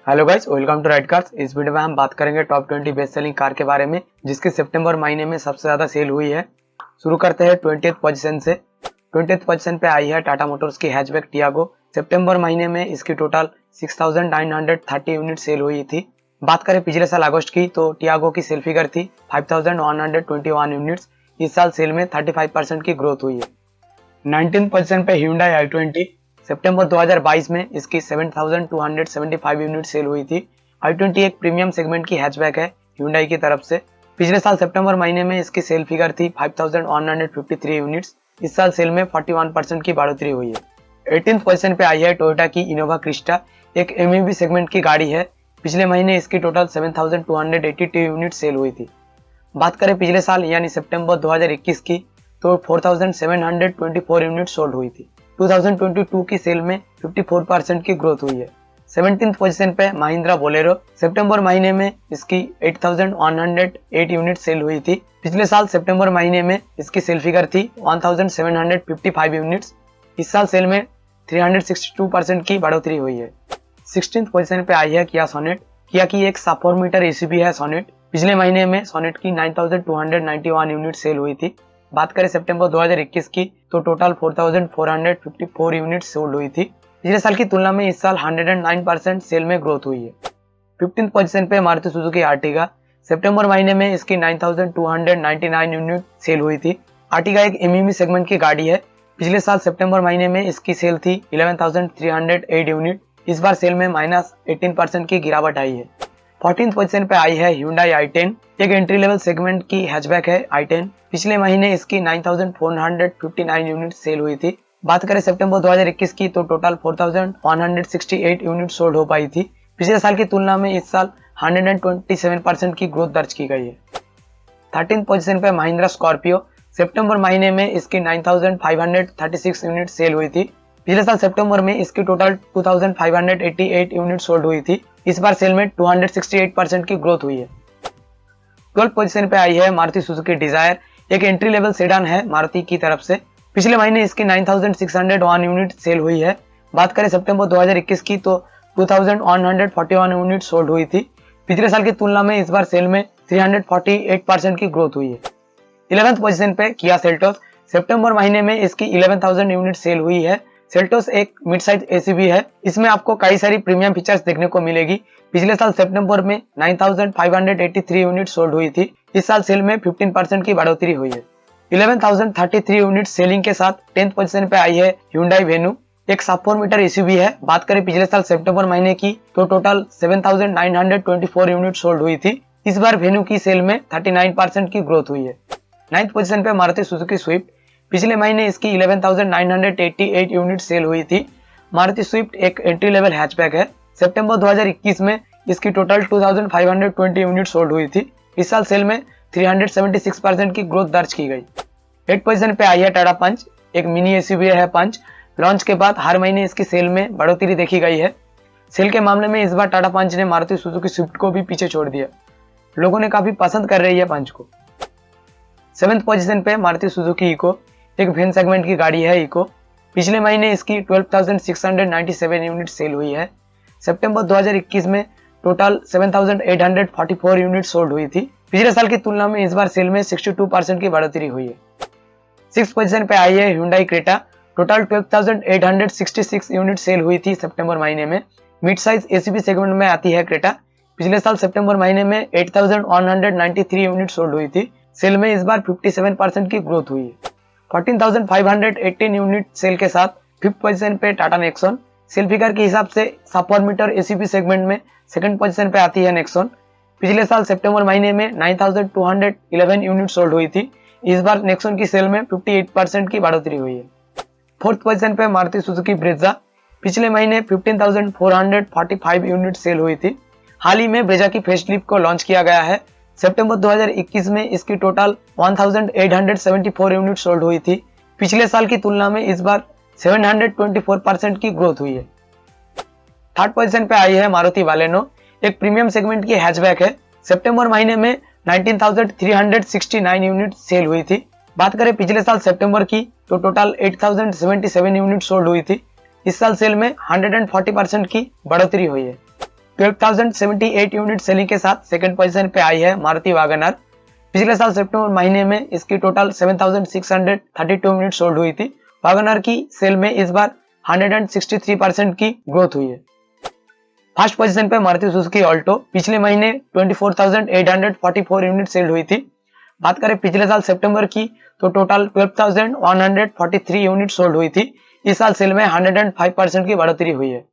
Hello guys, welcome to Right Cars. इस video में हम बात करेंगे टॉप 20 बेस्ट सेलिंग कार के बारे में जिसकी सितंबर महीने में सबसे ज्यादा सेल हुई है। शुरू करते हैं 20th पोजीशन से। 20th पोजीशन पे आई है टाटा मोटर्स की हैचबैक टियागो। सितंबर महीने में इसकी टोटल 6930 यूनिट सेल हुई थी। बात करें पिछले साल अगस्त की तो टियागो की सेल फिगर थी 5121 यूनिट्स। इस साल सेल में 35% की ग्रोथ हुई है। 19th पोजीशन पे Hyundai i20। सितंबर 2022 में इसकी 7275 यूनिट सेल हुई थी। i20 एक प्रीमियम सेगमेंट की हैचबैक है Hyundai की तरफ से। पिछले साल सितंबर महीने में इसकी सेल फिगर थी 5153 यूनिट्स। इस साल सेल में 41% की बढ़ोतरी हुई है। 18th पोजीशन पे आई है टोयोटा की इनोवा क्रिस्टा, एक एमयूवी सेगमेंट की गाड़ी है। पिछले महीने इसकी टोटल 7282 यूनिट सेल हुई थी। बात करें पिछले साल यानी सितंबर 2021 की तो 4724 यूनिट सोल्ड हुई थी। 2022 की सेल में 54% की ग्रोथ हुई है। 17th पोजीशन पे महिंद्रा बोलेरो। सितंबर महीने में इसकी 8108 यूनिट सेल हुई थी। पिछले साल सितंबर महीने में इसकी सेल फिगर थी 1755 यूनिट्स। इस साल सेल में 362% की बढ़ोतरी हुई है। 16th पोजीशन पे आई है किया सोनेट। किया की एक 4 मीटर एसयूवी है सोनेट। पिछले महीने में सोनेट की 9291 यूनिट सेल हुई थी। बात करें सितंबर 2021 की तो टोटल 4454 यूनिट सोल्ड हुई थी। पिछले साल की तुलना में इस साल 109% सेल में ग्रोथ हुई है। 15th पोजीशन पे मारुति सुजुकी आर्टिगा। सितंबर महीने में इसकी 9299 यूनिट सेल हुई थी। आर्टिगा एक एमयूवी सेगमेंट की गाड़ी है। पिछले साल सितंबर महीने में इसकी सेल थी 11308 यूनिट। इस बार सेल में -18% की गिरावट आई है। 14th पोजीशन पे आई है Hyundai i10, एक एंट्री लेवल सेगमेंट की हैचबैक है i10। पिछले महीने इसकी 9459 यूनिट सेल हुई थी। बात करें सितंबर 2021 की तो टोटल 4168 यूनिट सोल्ड हो पाई थी। पिछले साल की तुलना में इस साल 127% की ग्रोथ दर्ज की गई है। 13th पोजीशन पे महिंद्रा स्कॉर्पियो। सितंबर महीने में इसकी 9536 यूनिट सेल हुई थी। पिछले साल सितंबर में इसकी टोटल 2588 यूनिट सोल्ड हुई थी। इस बार सेल में 268% की ग्रोथ हुई है। 12th पोजीशन पे आई है मारुति सुजुकी डिजायर, एक एंट्री लेवल सेडान है मारुति की तरफ से। पिछले महीने इसकी 9601 यूनिट सेल हुई है। बात करें सितंबर 2021 की तो 2141 यूनिट सोल्ड हुई थी। पिछले साल की तुलना में इस बार सेल में 348% की ग्रोथ हुई है। 11th पोजीशन पे किया सेल्टोस। सितंबर महीने में इसकी 11000 यूनिट सेल हुई है। सेल्टोस एक मिड साइज एसयूवी है। इसमें आपको कई सारी प्रीमियम फीचर्स देखने को मिलेगी। पिछले साल सितंबर में 9583 यूनिट सोल्ड हुई थी। इस साल सेल में 15% की बढ़ोतरी हुई है। 11033 यूनिट सेलिंग के साथ 10th पोजीशन पे आई है Hyundai Venue, एक 4 मीटर एसयूवी है। बात करें पिछले साल सितंबर महीने की तो टोटल 7924 यूनिट सोल्ड हुई थी। इस बार वेन्यू की सेल में 39% की ग्रोथ हुई है। 9th पोजीशन पे मारुति सुजुकी स्विफ्ट। पिछले महीने इसकी 11988 यूनिट सेल हुई थी। मारुति स्विफ्ट एक एंट्री लेवल हैचबैक है। सितंबर 2021 में इसकी टोटल 2520 यूनिट सोल्ड हुई थी। इस साल सेल में 376% की ग्रोथ दर्ज की गई। 8th पोजीशन पे आई है टाटा पंच, एक मिनी एसयूवी है पंच। लॉन्च के बाद हर महीने इसकी सेल में बढ़ोतरी देखी गई है। सेल के मामले में इस बार टाटा पंच ने मारुति सुजुकी स्विफ्ट को भी पीछे छोड़ दिया। लोगों ने काफी पसंद कर रही है पंच को। 7th पोजीशन पे मारुति सुजुकी इको, एक वैन सेगमेंट की गाड़ी है इको। पिछले महीने इसकी 12697 यूनिट सेल हुई है। सितंबर 2021 में टोटल 7844 यूनिट सोल्ड हुई थी। पिछले साल की तुलना में इस बार सेल में 62% की बढ़ोतरी हुई है। 6th पोजीशन पे आई है Hyundai Creta. Total 12866 unit sale हुई थी सितंबर महीने में। मिड साइज एसयूवी सेगमेंट में आती है क्रेटा। पिछले साल सितंबर महीने में 8193 यूनिट सोल्ड हुई थी। सेल में इस बार 57% की ग्रोथ हुई है। 14518 यूनिट सेल के साथ 5th पोजीशन पे टाटा नेक्सॉन। सेल फिगर के हिसाब से 4 मीटर एसयूवी सेगमेंट में 2nd पोजीशन पे आती है नेक्सॉन। पिछले साल सितंबर महीने में 9211 यूनिट सोल्ड हुई थी। इस बार नेक्सॉन की सेल में 58% की बढ़ोतरी हुई है। 4th पोजीशन पे मारुति सुजुकी ब्रेजा। पिछले महीने 15445 यूनिट सेल हुई थी। हाल ही में ब्रेजा की फेसलिफ्ट को लॉन्च किया गया है। सितंबर 2021 में इसकी टोटल 1874 यूनिट सोल्ड हुई थी। पिछले साल की तुलना में इस बार 724% की ग्रोथ हुई है। 3rd पोजीशन पे आई है मारुति बालेनो, एक प्रीमियम सेगमेंट की हैचबैक है। सितंबर महीने में 19369 यूनिट सेल हुई थी। बात करें पिछले साल सितंबर की तो टोटल 8077 यूनिट सोल्ड हुई थी। इस साल सेल में 140% की बढ़ोतरी हुई है। 12,078 यूनिट सेलिंग के साथ सेकंड पोजीशन पे आई है मारुति वैगन आर। पिछले साल सितंबर महीने में इसकी टोटल 7,632 यूनिट सोल्ड हुई थी। वैगन आर की सेल में इस बार 163% की ग्रोथ हुई है। फर्स्ट पोजीशन पे मारुति सुजुकी ऑल्टो, पिछले महीने 24,844 यूनिट सेल हुई थी। बात करें पिछले साल सितंबर की तो टोटल 12,143 यूनिट सोल्ड हुई थी। इस साल सेल में 105% की बढ़ोतरी हुई है।